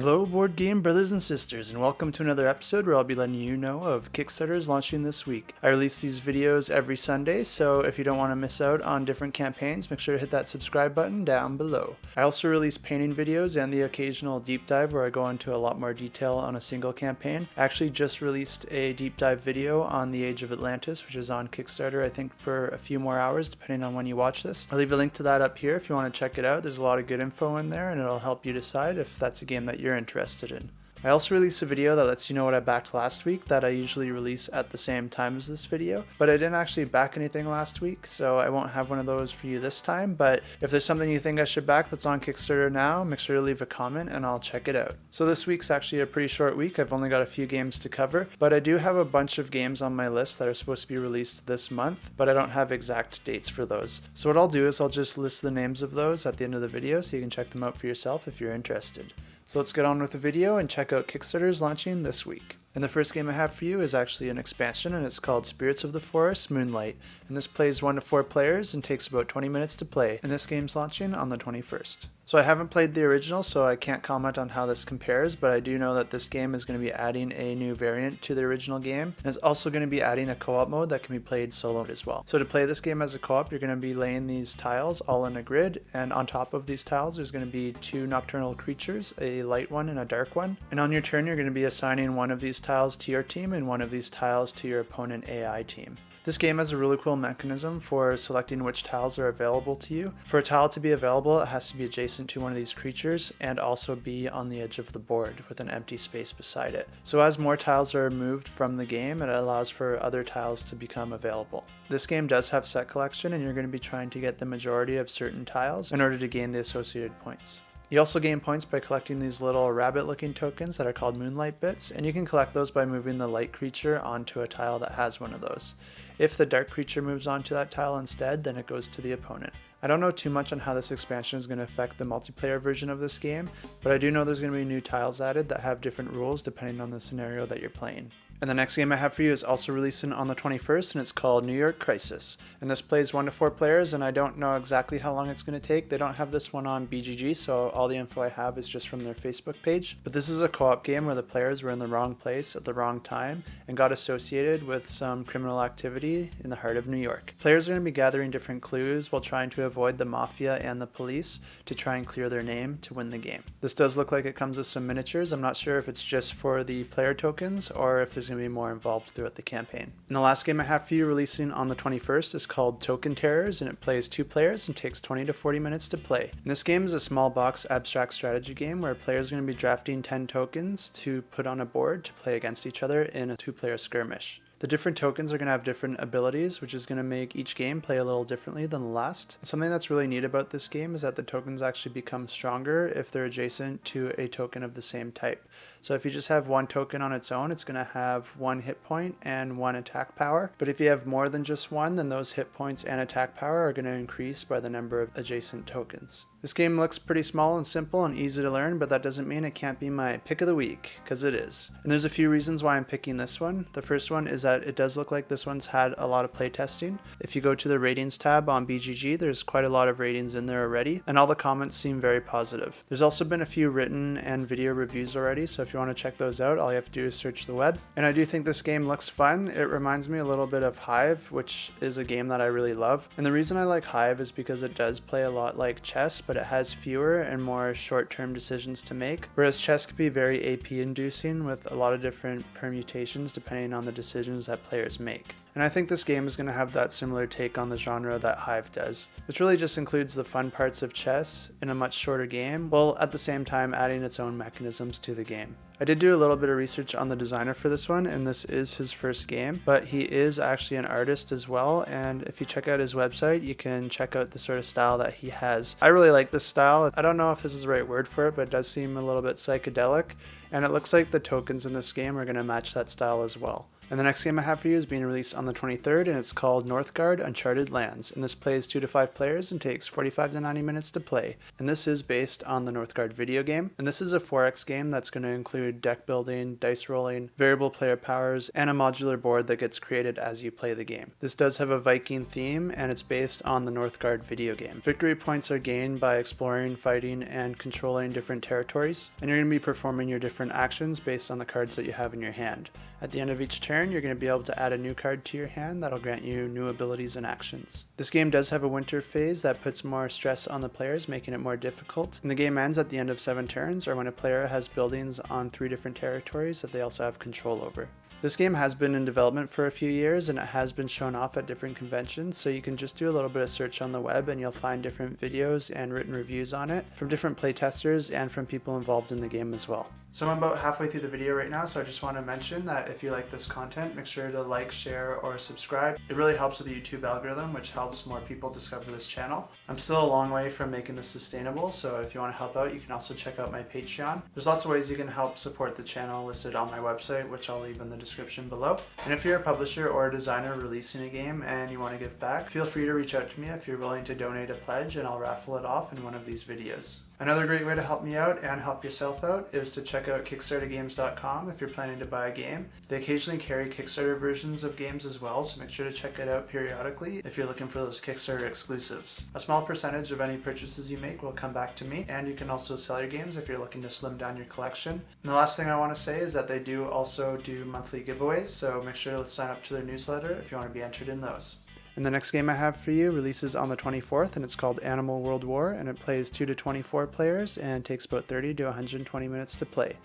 Hello board game brothers and sisters, and welcome to another episode where I'll be letting you know of Kickstarters launching this week. I release these videos every Sunday, so if you don't want to miss out on different campaigns, make sure to hit that subscribe button down below. I also release painting videos and the occasional deep dive where I go into a lot more detail on a single campaign. I actually just released a deep dive video on the Age of Atlantis, which is on Kickstarter, I think for a few more hours depending on when you watch this. I'll leave a link to that up here if you want to check it out. There's a lot of good info in there and it'll help you decide if that's a game that you're interested in. I also released a video that lets you know what I backed last week that I usually release at the same time as this video, but I didn't actually back anything last week, so I won't have one of those for you this time. But if there's something you think I should back that's on Kickstarter now, make sure to leave a comment and I'll check it out. So this week's actually a pretty short week. I've only got a few games to cover, but I do have a bunch of games on my list that are supposed to be released this month, but I don't have exact dates for those. So what I'll do is I'll just list the names of those at the end of the video so you can check them out for yourself if you're interested. So let's get on with the video and check out Kickstarters launching this week. And the first game I have for you is actually an expansion, and it's called Spirits of the Forest Moonlight. And this plays 1 to 4 players and takes about 20 minutes to play. And this game's launching on the 21st. So I haven't played the original, so I can't comment on how this compares, but I do know that this game is going to be adding a new variant to the original game. And it's also going to be adding a co-op mode that can be played solo as well. So to play this game as a co-op, you're going to be laying these tiles all in a grid, and on top of these tiles there's going to be 2 nocturnal creatures, a light one and a dark one. And on your turn you're going to be assigning one of these tiles to your team and one of these tiles to your opponent AI team. This game has a really cool mechanism for selecting which tiles are available to you. For a tile to be available, it has to be adjacent to one of these creatures and also be on the edge of the board with an empty space beside it. So as more tiles are removed from the game, it allows for other tiles to become available. This game does have set collection, and you're going to be trying to get the majority of certain tiles in order to gain the associated points. You also gain points by collecting these little rabbit-looking tokens that are called Moonlight bits, and you can collect those by moving the light creature onto a tile that has one of those. If the dark creature moves onto that tile instead, then it goes to the opponent. I don't know too much on how this expansion is going to affect the multiplayer version of this game, but I do know there's going to be new tiles added that have different rules depending on the scenario that you're playing. And the next game I have for you is also releasing on the 21st, and it's called New York Crisis. And this plays 1 to 4 players, and I don't know exactly how long it's going to take. They don't have this one on BGG, so all the info I have is just from their Facebook page. But this is a co-op game where the players were in the wrong place at the wrong time and got associated with some criminal activity in the heart of New York. Players are going to be gathering different clues while trying to avoid the mafia and the police to try and clear their name to win the game. This does look like it comes with some miniatures. I'm not sure if it's just for the player tokens or if there's going to be more involved throughout the campaign. And the last game I have for you releasing on the 21st is called Token Terrors, and it plays 2 players and takes 20 to 40 minutes to play. And this game is a small box abstract strategy game where players are going to be drafting 10 tokens to put on a board to play against each other in a 2-player skirmish. The different tokens are going to have different abilities, which is going to make each game play a little differently than the last. And something that's really neat about this game is that the tokens actually become stronger if they're adjacent to a token of the same type. So if you just have one token on its own, it's going to have 1 hit point and 1 attack power. But if you have more than just one, then those hit points and attack power are going to increase by the number of adjacent tokens. This game looks pretty small and simple and easy to learn, but that doesn't mean it can't be my pick of the week, because it is. And there's a few reasons why I'm picking this one. The first one is that it does look like this one's had a lot of playtesting. If you go to the ratings tab on BGG, there's quite a lot of ratings in there already, and all the comments seem very positive. There's also been a few written and video reviews already, so if you want to check those out, all you have to do is search the web. And I do think this game looks fun. It reminds me a little bit of Hive, which is a game that I really love. And the reason I like Hive is because it does play a lot like chess, but it has fewer and more short-term decisions to make, whereas chess can be very AP-inducing with a lot of different permutations depending on the decisions that players make. And I think this game is going to have that similar take on the genre that Hive does, which really just includes the fun parts of chess in a much shorter game, while at the same time adding its own mechanisms to the game. I did do a little bit of research on the designer for this one, and this is his first game, but he is actually an artist as well, and if you check out his website, you can check out the sort of style that he has. I really like this style. I don't know if this is the right word for it, but it does seem a little bit psychedelic, and it looks like the tokens in this game are going to match that style as well. And the next game I have for you is being released on the 23rd, and it's called Northgard 𝗚𝗚𝗲 𝗚𝗏 and this plays 2 to 5 players and takes 45 to 90 minutes to play. And this is based on the Northgard video game, and this is a 4X game that's going to include deck building, dice rolling, variable player powers, and a modular board that gets created as you play the game. This does have a Viking theme, and it's based on the Northgard video game. Victory points are gained by exploring, fighting, and controlling different territories, and you're going to be performing your different actions based on the cards that you have in your hand. At the end of each turn, you're going to be able to add a new card to your hand that'll grant you new abilities and actions. This game does have a winter phase that puts more stress on the players, making it more difficult. And the game ends at the end of 7 turns, or when a player has buildings on 3 different territories that they also have control over. This game has been in development for a few years, and it has been shown off at different conventions, so you can just do a little bit of search on the web and you'll find different videos and written reviews on it from different playtesters and from people involved in the game as well. So I'm about halfway through the video right now, so I just want to mention that if you like this content, make sure to like, share, or subscribe. It really helps with the YouTube algorithm, which helps more people discover this channel. I'm still a long way from making this sustainable, so if you want to help out, you can also check out my Patreon. There's lots of ways you can help support the channel listed on my website, which I'll leave in the description below. And if you're a publisher or a designer releasing a game and you want to give back, feel free to reach out to me if you're willing to donate a pledge, and I'll raffle it off in one of these videos. Another great way to help me out and help yourself out is to check out KickstarterGames.com if you're planning to buy a game. They occasionally carry Kickstarter versions of games as well, so make sure to check it out periodically if you're looking for those Kickstarter exclusives. A small percentage of any purchases you make will come back to me, and you can also sell your games if you're looking to slim down your collection. And the last thing I want to say is that they do also do monthly giveaways, so make sure to sign up to their newsletter if you want to be entered in those. And the next game I have for you releases on the 24th, and it's called Animal World War, and it plays 2 to 24 players and takes about 30 to 120 minutes to play.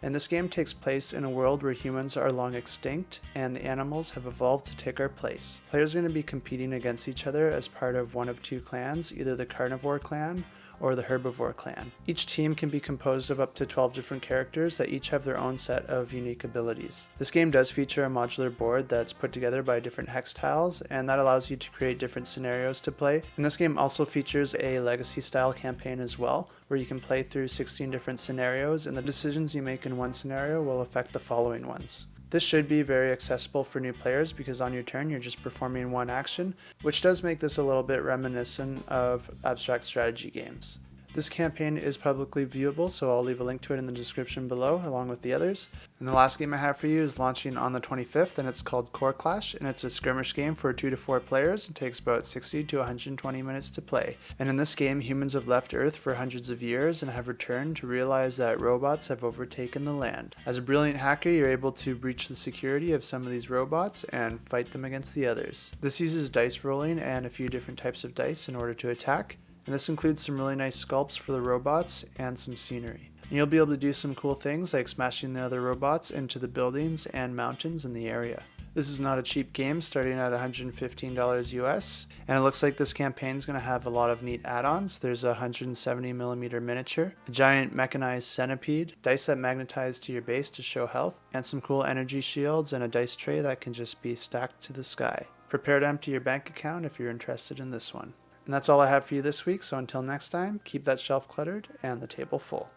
And this game takes place in a world where humans are long extinct and the animals have evolved to take our place. Players are going to be competing against each other as part of one of 2 clans, either the Carnivore clan or the Herbivore clan. Each team can be composed of up to 12 different characters that each have their own set of unique abilities. This game does feature a modular board that's put together by different hex tiles, and that allows you to create different scenarios to play. And this game also features a legacy style campaign as well, where you can play through 16 different scenarios, and the decisions you make in one scenario will affect the following ones. This should be very accessible for new players because on your turn you're just performing one action, which does make this a little bit reminiscent of abstract strategy games. This campaign is publicly viewable, so I'll leave a link to it in the description below along with the others. And the last game I have for you is launching on the 25th, and it's called Core Clash, and it's a skirmish game for 2 to 4 players. It takes about 60 to 120 minutes to play. And in this game, humans have left Earth for hundreds of years and have returned to realize that robots have overtaken the land. As a brilliant hacker, you're able to breach the security of some of these robots and fight them against the others. This uses dice rolling and a few different types of dice in order to attack. And this includes some really nice sculpts for the robots and some scenery. And you'll be able to do some cool things like smashing the other robots into the buildings and mountains in the area. This is not a cheap game, starting at $115 US, and it looks like this campaign is going to have a lot of neat add-ons. There's a 170mm miniature, a giant mechanized centipede, dice that magnetize to your base to show health, and some cool energy shields and a dice tray that can just be stacked to the sky. Prepare to empty your bank account if you're interested in this one. And that's all I have for you this week, so until next time, keep that shelf cluttered and the table full.